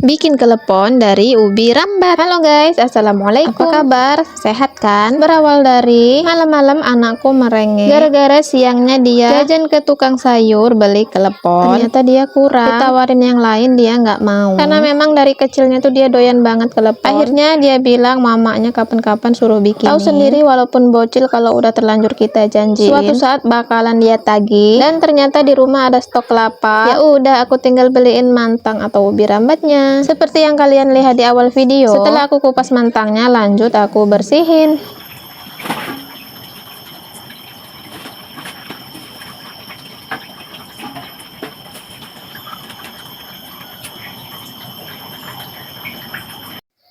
Bikin kelepon dari ubi rambat. Halo guys, assalamualaikum. Apa kabar? Sehat kan? Berawal dari malam-malam anakku merengek gara-gara siangnya dia jajan ke tukang sayur beli kelepon. Ternyata dia kurang. Ditawarin yang lain dia nggak mau. Karena memang dari kecilnya tuh dia doyan banget kelepon. Akhirnya dia bilang mamanya kapan-kapan suruh bikin. Tahu sendiri walaupun bocil kalau udah terlanjur kita janjiin suatu saat bakalan dia tagih. Dan ternyata di rumah ada stok kelapa. Ya udah aku tinggal beliin mantang atau ubi rambatnya. Seperti yang kalian lihat di awal video, setelah aku kupas mantangnya, lanjut aku bersihin.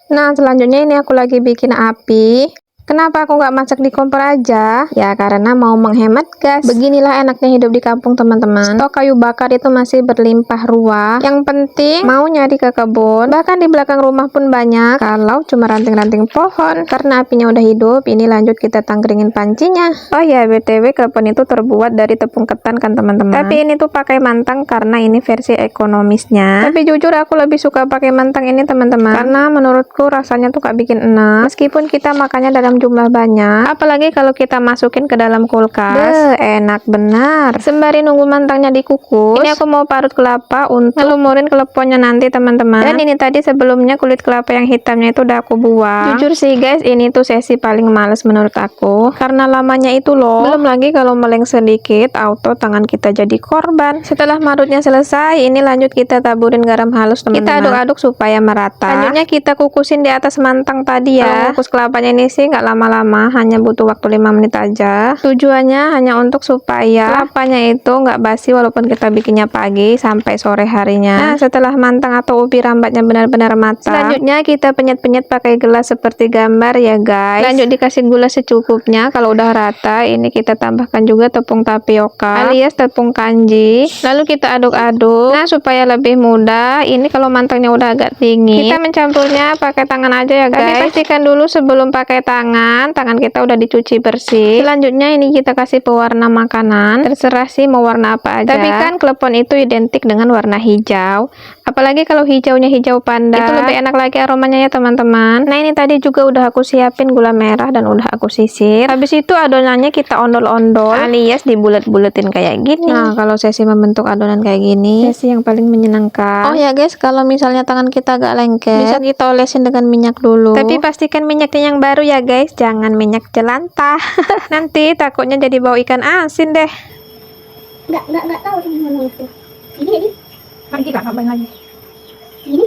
Nah, selanjutnya ini aku lagi bikin api. Kenapa aku nggak masak di kompor aja? Ya karena mau menghemat gas. Beginilah enaknya hidup di kampung teman-teman. Stok kayu bakar itu masih berlimpah ruah. Yang penting mau nyari ke kebun. Bahkan di belakang rumah pun banyak. Kalau cuma ranting-ranting pohon. Karena apinya udah hidup, ini lanjut kita tangkringin pancinya. Oh ya, BTW kelepon itu terbuat dari tepung ketan kan teman-teman. Tapi ini tuh pakai mantang karena ini versi ekonomisnya. Tapi jujur aku lebih suka pakai mantang ini teman-teman. Karena menurutku rasanya tuh gak bikin enak. Meskipun kita makannya dalam jumlah banyak, apalagi kalau kita masukin ke dalam kulkas. Enak benar. Sembari nunggu mantangnya dikukus, ini aku mau parut kelapa untuk ngelumurin keleponnya nanti teman-teman. Dan ini tadi sebelumnya kulit kelapa yang hitamnya itu udah aku buang. Jujur sih guys, ini tuh sesi paling males menurut aku karena lamanya itu loh. Belum lagi kalau meleng sedikit auto tangan kita jadi korban. Setelah marutnya selesai, ini lanjut kita taburin garam halus teman-teman. Kita aduk-aduk supaya merata. Lanjutnya kita kukusin di atas mantang tadi ya. Kukus kelapanya ini sih nggak lama-lama, hanya butuh waktu 5 menit aja. Tujuannya hanya untuk supaya kelapanya itu nggak basi walaupun kita bikinnya pagi sampai sore harinya. Nah, setelah mantang atau ubi rambatnya benar-benar matang, selanjutnya kita penyet-penyet pakai gelas seperti gambar ya guys. Lanjut dikasih gula secukupnya. Kalau udah rata, ini kita tambahkan juga tepung tapioka alias tepung kanji. Lalu kita aduk-aduk. Nah, supaya lebih mudah, ini kalau mantangnya udah agak dingin, kita mencampurnya pakai tangan aja ya guys. Tapi pastikan dulu sebelum pakai tangan kita udah dicuci bersih. Selanjutnya ini kita kasih pewarna makanan. Terserah sih mau warna apa aja. Tapi kan klepon itu identik dengan warna hijau. Apalagi kalau hijaunya hijau panda, itu lebih enak lagi aromanya ya teman-teman. Nah, ini tadi juga udah aku siapin gula merah dan udah aku sisir. Habis itu adonannya kita ondol-ondol alias dibulet-buletin kayak gini. Nah, kalau sesi membentuk adonan kayak gini, sesi yang paling menyenangkan. Oh ya guys, kalau misalnya tangan kita agak lengket, bisa kita olesin dengan minyak dulu. Tapi pastikan minyaknya yang baru ya guys, jangan minyak jelantah. Nanti takutnya jadi bau ikan asin deh. Nggak tahu sih gimana itu. Ini lagi nggak ngapain lagi. Ini.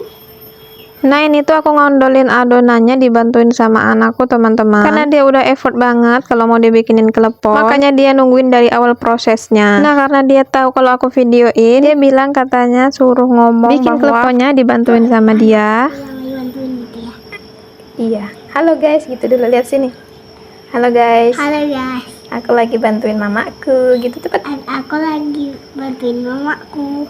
Nah, ini tuh aku ngondolin adonannya dibantuin sama anakku teman-teman. Karena dia udah effort banget kalau mau dibikinin kelepon. Makanya dia nungguin dari awal prosesnya. Nah, karena dia tahu kalau aku videoin, dia bilang katanya suruh ngomong bikin keleponnya dibantuin sama dia. Bantuin gitu ya. Iya. Halo guys, gitu dulu, lihat sini. Halo guys. Halo guys. Aku lagi bantuin mamaku, gitu cepet. Aku lagi bantuin mamaku.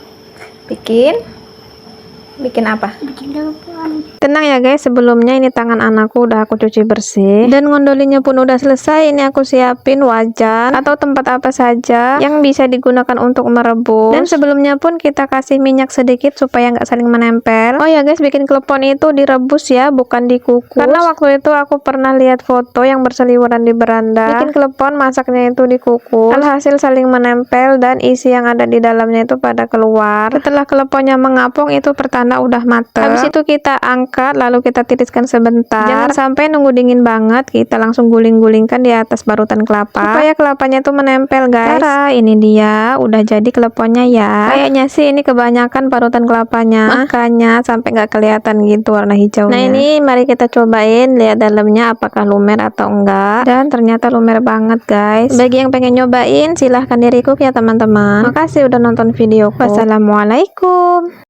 Bikin apa? Bikin telepon. Tenang ya guys, sebelumnya ini tangan anakku udah aku cuci bersih dan ngondolinya pun udah selesai. Ini aku siapin wajan atau tempat apa saja yang bisa digunakan untuk merebus. Dan sebelumnya pun kita kasih minyak sedikit supaya nggak saling menempel. Oh ya guys, bikin klepon itu direbus ya, bukan dikukus. Karena waktu itu aku pernah lihat foto yang berseliweran di beranda. Bikin klepon masaknya itu dikukus. Alhasil saling menempel dan isi yang ada di dalamnya itu pada keluar. Setelah keleponnya mengapung, itu pertanda udah mateng. Habis itu kita angkat lalu kita tiriskan sebentar. Jangan sampai nunggu dingin banget, kita langsung guling-gulingkan di atas barutan kelapa supaya kelapanya tuh menempel guys. Tara, ini dia udah jadi keleponnya ya. Kayaknya sih ini kebanyakan parutan kelapanya, makanya sampai nggak kelihatan gitu warna hijaunya. Nah, ini mari kita cobain lihat dalamnya apakah lumer atau enggak. Dan ternyata lumer banget guys. Bagi yang pengen nyobain silahkan di recook ya teman-teman. Makasih udah nonton videoku. Wassalamualaikum.